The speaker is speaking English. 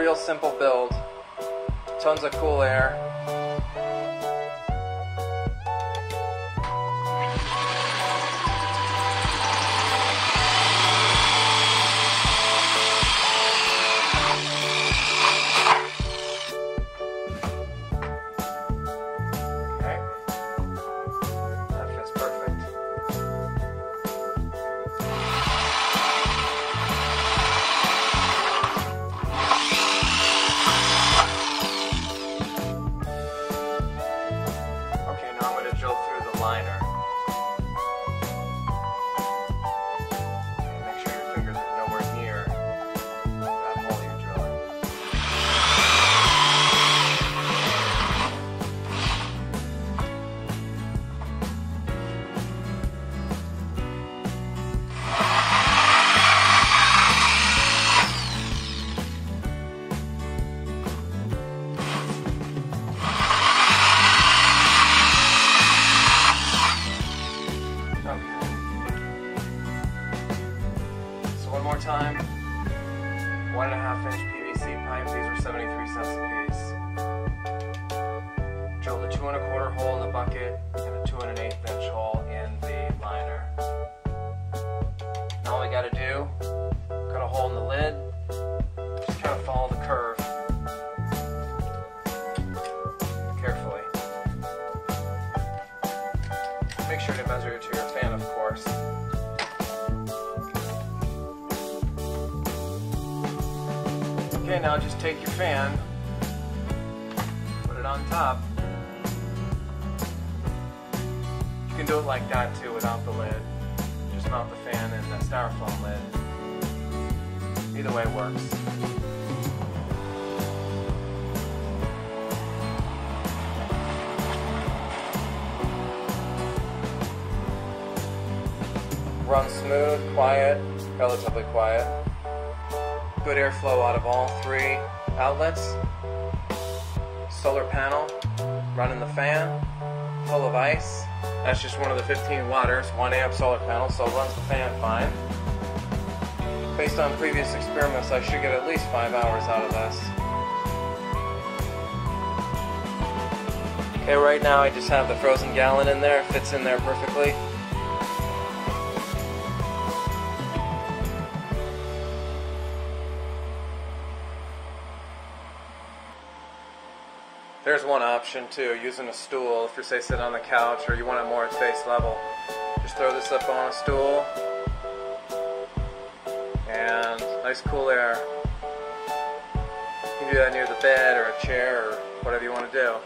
real simple build. Tons of cool air. Liner. Make sure your fingers are nowhere near that hole you're drilling. One more time, 1.5 inch PVC pipe, these are 73 cents a piece. Drill the 2 1/4 hole in the bucket and a 2 1/8 inch hole in the liner. Now all we gotta do, cut a hole in the lid, just kind of follow the curve carefully. Make sure to measure it to your fan, of course. Okay, now just take your fan, put it on top. You can do it like that too without the lid. Just mount the fan in the styrofoam lid. Either way works. Run smooth, quiet, relatively quiet. Good airflow out of all 3 outlets. Solar panel, running the fan, full of ice. That's just one of the 15 waters, 1 amp solar panel, so it runs the fan fine. Based on previous experiments, I should get at least 5 hours out of this. Okay, right now I just have the frozen gallon in there, it fits in there perfectly. There's one option too, using a stool. If you're, say, sitting on the couch or you want it more at face level, just throw this up on a stool and nice cool air. You can do that near the bed or a chair or whatever you want to do.